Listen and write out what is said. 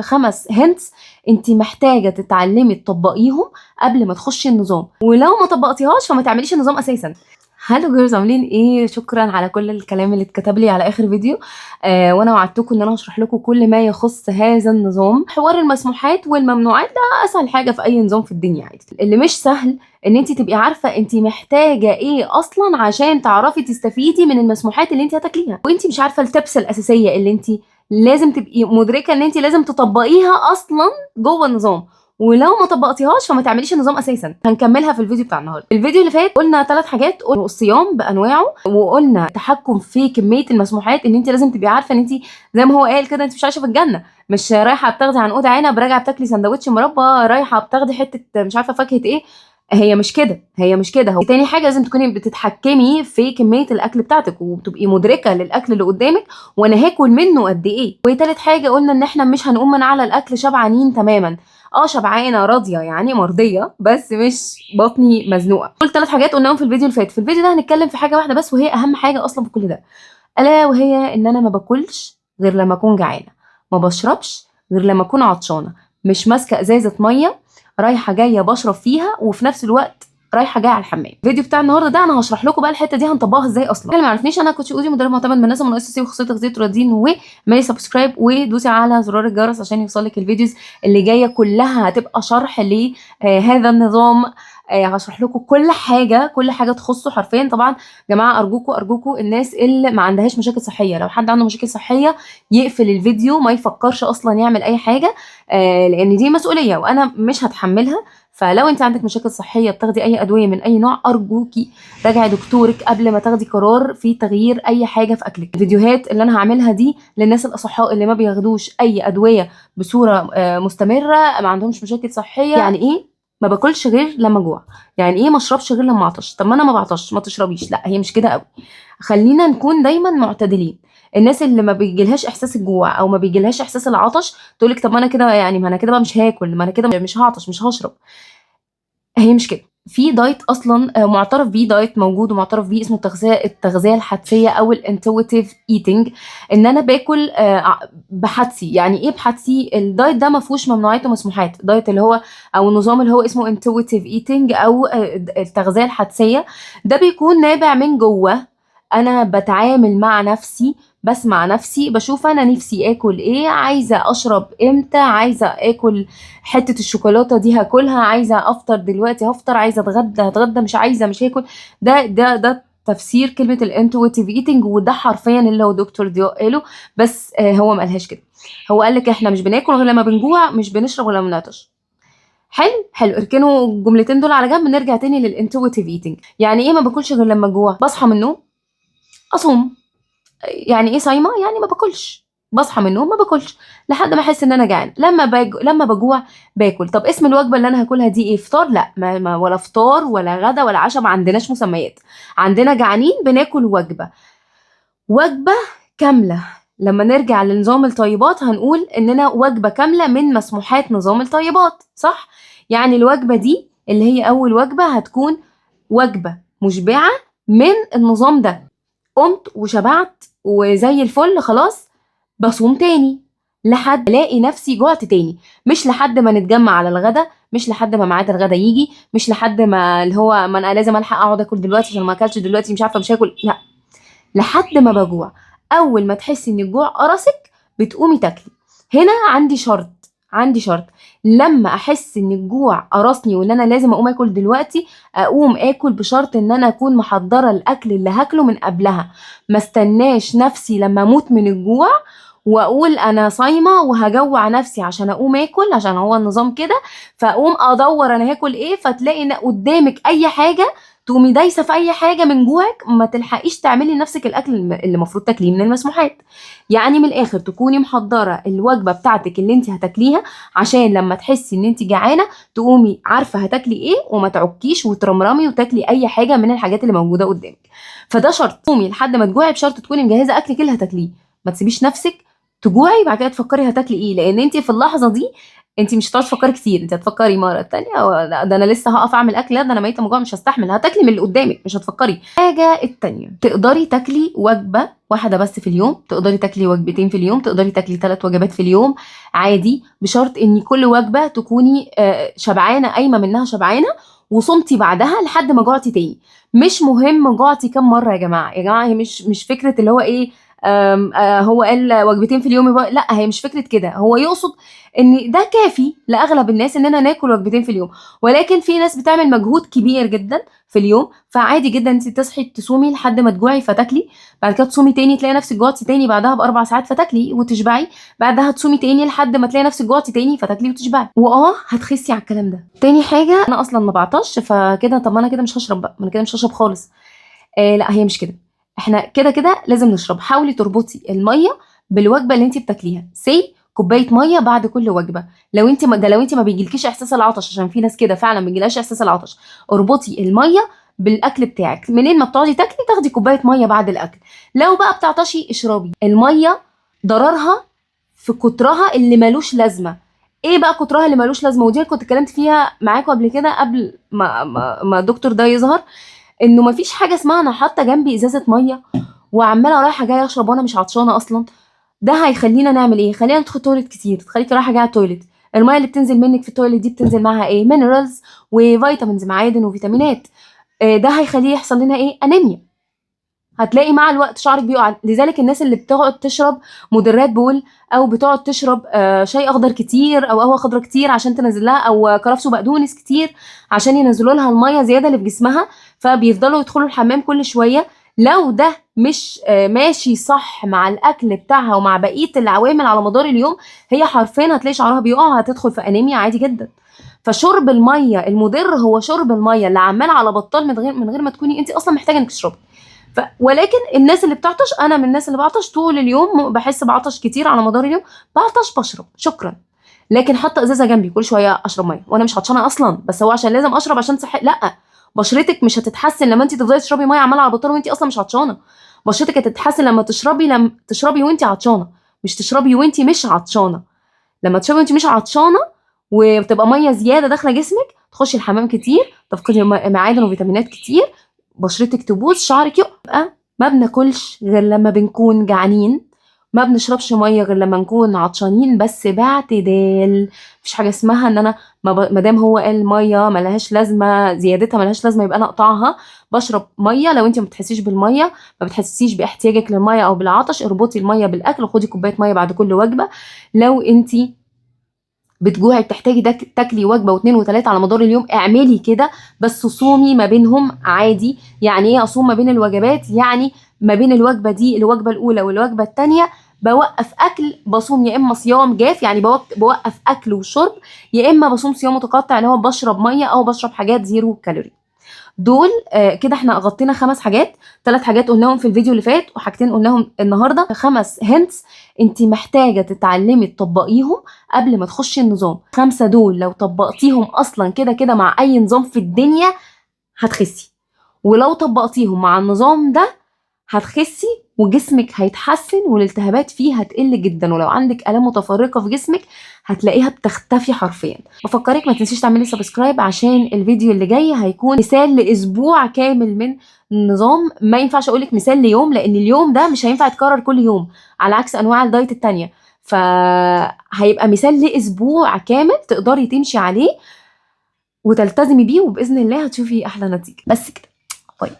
5 هنتس انت محتاجه تتعلمي تطبقيهم قبل ما تخشي النظام، ولو ما طبقتيهاش فما تعمليش النظام اساسا. هالو جيرلز، عاملين ايه؟ شكرا على كل الكلام اللي اتكتب لي على اخر فيديو. وانا وعدتكم ان انا هشرح لكم كل ما يخص هذا النظام. حوار المسموحات والممنوعات ده اسهل حاجه في اي نظام في الدنيا عادي. اللي مش سهل ان انت تبقي عارفه انت محتاجه ايه اصلا عشان تعرفي تستفيدي من المسموحات اللي انت هتاكليها، وانت مش عارفه التبس الاساسيه اللي انت لازم تبقي مدركه ان انت لازم تطبقيها اصلا جوه النظام، ولو ما طبقتيهاش فما تعمليش النظام اساسا. هنكملها في الفيديو بتاع النهارده. الفيديو اللي فات قلنا 3 حاجات، قلنا الصيام بانواعه، وقلنا تحكم في كميه المسموحات، ان انت لازم تبقي عارفه ان انت زي ما هو قال كده انت مش عايشه في الجنه، مش رايحه بتاخدي عنقود عنب، راجعه بتاكلي سندوتش مربى، رايحه بتاخدي حته مش عارفه فاكهه ايه. هي مش كده، هي مش كده. هو تاني حاجه لازم تكوني بتتحكمي في كميه الاكل بتاعتك، وتبقي مدركه للاكل اللي قدامك وانا هاكل منه قد ايه. وتالت حاجه قلنا ان احنا مش هنقوم من على الاكل شبعانين تماما، شبعانه راضيه يعني مرضيه، بس مش بطني مزنوقه. دول 3 حاجات قلناهم في الفيديو اللي فات. في الفيديو ده هنتكلم في حاجه واحده بس، وهي اهم حاجه اصلا في كل ده، الا وهي ان انا ما باكلش غير لما اكون جعانه، ما بشربش غير لما اكون عطشانه، مش ماسكه ازازه ميه رايحه جايه بشرب فيها وفي نفس الوقت رايحه جايه على الحمام. الفيديو بتاع النهارده ده انا هشرح لكم بقى الحته دي هنطبقها ازاي اصلا. اللي ما عرفنيش، انا كوتش اودي، مدرب معتمد من الناس من اساسي وخاصيه تغذيه رياضيين، ومالي سبسكرايب ودوسي على زرار الجرس عشان يوصلك الفيديوز اللي جايه كلها هتبقى شرح لهذا النظام. هشرح لكم كل حاجه، كل حاجه تخصه حرفيا. طبعا يا جماعه ارجوكم الناس اللي ما عندهاش مشاكل صحيه، لو حد عنده مشاكل صحيه يقفل الفيديو، ما يفكرش اصلا يعمل اي حاجه، لان دي مسؤوليه وانا مش هتحملها. فلو انت عندك مشاكل صحيه بتاخدي اي ادويه من اي نوع، ارجوكي راجعي دكتورك قبل ما تاخدي قرار في تغيير اي حاجه في اكلك. الفيديوهات اللي انا هعملها دي للناس الاصحاء اللي ما بياخدوش اي ادويه بصوره مستمره، ما عندهمش مشاكل صحيه. يعني ايه ما باكلش غير لما جوع؟ يعني ايه ما اشربش غير لما اعطش؟ طب ما انا ما بعطش، ما تشربيش. لا، هي مش كده قوي. خلينا نكون دايما معتدلين. الناس اللي ما بيجيلهاش احساس الجوع او ما بيجيلهاش احساس العطش تقولك طب ما انا كده، يعني ما انا كده بقى مش هاكل، ما انا كده مش هعطش مش هشرب. هي مش كده. في دايت اصلا معترف بيه، دايت موجود ومعترف بيه، اسمه التغذيه الحدسيه او الانتويتيف ايتنج، ان انا باكل بحدسي. يعني ايه بحدسي؟ الدايت ده ما فيهوش ممنوعات ومسموحات. دايت اللي هو او النظام اللي هو اسمه انتويتيف ايتنج او التغذيه الحدسيه، ده بيكون نابع من جوه. انا بتعامل مع نفسي، بسمع نفسي، بشوف انا نفسي اكل ايه، عايزه اشرب امتى، عايزه اكل حته الشوكولاته دي هاكلها، عايزه افطر دلوقتي هفطر، عايزه اتغدى مش عايزه مش هاكل. ده تفسير كلمه الانتويتيف ايتنج، وده حرفيا اللي هو دكتور ضياء قاله، بس هو ما قالهاش كده. هو قال لك احنا مش بناكل غير لما بنجوع، مش بنشرب غير لما نعطش. حلو، اركنوا الجملتين دول على جنب، نرجع تاني للانتويتيف ايتنج. يعني ايه ما باكلش غير لما اجوع؟ بصحى من النوم اصوم. يعني ايه صايمه؟ يعني ما باكلش، بصحى من النوم ما باكلش لحد ما احس ان انا جعان. لما بجوع باكل. طب اسم الوجبه اللي انا هاكلها دي ايه؟ فطار؟ لا، ولا فطار ولا غدا ولا عشاء، ما عندناش مسميات. عندنا جعانين بناكل وجبه كامله. لما نرجع لنظام الطيبات هنقول اننا وجبه كامله من مسموحات نظام الطيبات، صح؟ يعني الوجبه دي اللي هي اول وجبه هتكون وجبه مشبعه من النظام ده. قمت وشبعت وزي الفل، خلاص بصوم تاني لحد الاقي نفسي جوعت تاني. مش لحد ما نتجمع على الغدا، مش لحد ما ميعاد الغدا يجي، مش لحد ما اللي هو ما انا لازم الحق اقعد اكل دلوقتي عشان ما اكلتش دلوقتي مش عارفه مش هاكل. لا، لحد ما بجوع. اول ما تحسي ان الجوع قرصك بتقومي تاكلي. هنا عندي شرط. لما احس ان الجوع قرصني وان انا لازم اقوم اكل دلوقتي، اقوم اكل بشرط ان انا اكون محضره الاكل اللي هاكله من قبلها. ما استناش نفسي لما اموت من الجوع واقول انا صايمه وهجوع نفسي عشان اقوم اكل، عشان هو النظام كده. فاقوم ادور انا هاكل ايه، فتلاقي ان قدامك اي حاجه تقومي دايسه في اي حاجه من جوعك، ما تلحقيش تعملي لنفسك الاكل اللي المفروض تاكليه من المسموحات. يعني من الاخر تكوني محضره الوجبه بتاعتك اللي انت هتاكليها، عشان لما تحسي ان انت جعانه تقومي عارفه هتاكلي ايه، وما تعكيش وترمرمي وتاكلي اي حاجه من الحاجات اللي موجوده قدامك. فده شرط، قومي لحد ما تجوعي بشرط تكوني مجهزه اكلك اللي هتاكليه. ما تسيبيش نفسك تجوعي بعد كده تفكري هتاكلي ايه، لان انت في اللحظه دي انت مش هتقعدي تفكري كتير، انت هتفكري مره تانية ده انا لسه هقف اعمل اكل، لا ده انا ميته من جوع مش هستحمل، هتاكلي من اللي قدامك مش هتفكري. الحاجه التانية، تقدري تاكلي وجبه واحده بس في اليوم، تقدري تاكلي وجبتين في اليوم، تقدري تاكلي 3 وجبات في اليوم عادي، بشرط ان كل وجبه تكوني شبعانه، قايمه منها شبعانه، وصمتي بعدها لحد ما جوعتي تاني. مش مهم جوعتي كام مره يا جماعه، يا جماعه هي مش فكره اللي هو ايه هو قال وجبتين في اليوم يبقى لا، هي مش فكره كده، هو يقصد ان ده كافي لاغلب الناس اننا ناكل وجبتين في اليوم. ولكن في ناس بتعمل مجهود كبير جدا في اليوم، فعادي جدا انت تصحي تصومي لحد ما تجوعي فتاكلي، بعد كده تصومي تاني تلاقي نفسك جوعتي تاني بعدها ب4 ساعات فتاكلي وتشبعي، بعدها تصومي تاني لحد ما تلاقي نفسك جوعتي تاني فتاكلي وتشبعي، هتخسي على الكلام ده. تاني حاجه، انا اصلا ما بعطش، فكده طب ما انا كده مش هشرب بقى، ما انا كده مش هشرب خالص. لا هي مش كده، احنا كده كده لازم نشرب. حاولي تربطي الميه بالوجبه اللي انت بتاكليها، كوبايه ميه بعد كل وجبه. لو انت ما بيجيلكيش احساس العطش، عشان في ناس كده فعلا ما بيجيلهاش احساس العطش، اربطي الميه بالاكل بتاعك، منين ما بتقعدي تاكلي تاخدي كوبايه ميه بعد الاكل. لو بقى بتعطشي اشربي. الميه ضررها في كترها اللي ملوش لازمه. ايه بقى كترها اللي ملوش لازمه؟ ودي كنت اتكلمت فيها معاكم قبل كده قبل ما الدكتور ده يظهر، انه مفيش حاجه اسمها انا حاطه جنبي ازازه ميه وعماله رايحه جايه اشرب وانا مش عطشانه اصلا. ده هيخلينا نعمل ايه؟ خلينا ندخل تويلت كتير، تخليكي رايحه جايه على التويلت. الميه اللي بتنزل منك في التويلت دي بتنزل معاها ايه؟ مينرالز وفيتامينز، معادن وفيتامينات. ده هيخليه يحصل لنا ايه؟ انيميا. هتلاقي مع الوقت شعرك بيقع. لذلك الناس اللي بتقعد تشرب مدرات بول، او بتقعد تشرب شاي اخضر كتير او قهوه خضراء كتير عشان تنزل لها، او كرفس وبقدونس كتير عشان ينزلوا لها الميه زياده اللي في جسمها، فبيفضلوا يدخلوا الحمام كل شويه. لو ده مش ماشي صح مع الاكل بتاعها ومع بقيه العوامل على مدار اليوم، هي حرفيا هتلاقي شعرها بيقع، هتدخل في انيميا عادي جدا. فشرب الميه المضر هو شرب الميه اللي عمال على بطال من غير ما تكوني انت اصلا محتاجه انك تشربي. ولكن الناس اللي بتعطش، انا من الناس اللي بعطش طول اليوم، بحس بعطش كتير على مدار اليوم، بعطش بشرب شكرا. لكن حاطه ازازه جنبي كل شويه اشرب ميه وانا مش عطشانه اصلا، بس هو عشان لازم اشرب عشان صحي؟ لا، بشرتك مش هتتحسن لما انت تفضلي تشربي ميه عماله على بطال وانت اصلا مش عطشانه. بشرتك هتتحسن لما تشربي وانت عطشانه، مش تشربي وانت مش عطشانه. لما تشربي وانت مش عطشانه وتبقى ميه زياده داخله جسمك، تخشي الحمام كتير، تفقدي معادن وفيتامينات كتير، بشرتك تبوظ، شعرك يبقى. ما بناكلش غير لما بنكون جعانين، ما بنشربش ميه غير لما نكون عطشانين، بس باعتدال. مفيش حاجه اسمها ان انا ما دام هو قال ميه ملهاش لازمه، زيادتها ملهاش لازمه يبقى انا اقطعها. بشرب ميه. لو انت ما بتحسيش بالميه، ما بتحسيش باحتياجك للميه او بالعطش، اربطي الميه بالاكل وخدي كوبايه ميه بعد كل وجبه. لو انت بتجوعي بتحتاجي تاكلي وجبه واثنين وثلاثه على مدار اليوم، اعملي كده، بس صومي ما بينهم عادي. يعني ايه اصوم ما بين الوجبات؟ يعني ما بين الوجبه دي، الوجبه الاولى والوجبه الثانيه، بوقف اكل، بصوم يا اما صيام جاف يعني بوقف اكل وشرب، يا اما بصوم صيام متقطع اللي هو بشرب ميه او بشرب حاجات زيرو كالوري. دول كده احنا غطينا 5 حاجات. 3 حاجات قلناهم في الفيديو اللي فات وحاجتين قلناهم النهارده. 5 هنتس انت محتاجه تتعلمي تطبقيهم قبل ما تخشي النظام. 5 دول لو طبقتيهم اصلا كده كده مع اي نظام في الدنيا هتخسي، ولو طبقتيهم مع النظام ده هتخسي وجسمك هيتحسن والالتهابات فيه هتقل جدا، ولو عندك آلام متفرقة في جسمك هتلاقيها بتختفي حرفيا. بفكرك ما تنسيش تعملي سبسكرايب عشان الفيديو اللي جاي هيكون مثال لأسبوع كامل من النظام. ما ينفعش اقولك مثال ليوم، لان اليوم ده مش هينفع يتكرر كل يوم على عكس انواع الدايت التانية، فهيبقى مثال لأسبوع كامل تقدري تمشي عليه وتلتزمي بيه، وبإذن الله هتشوفي أحلى نتيجة. بس كده، باي.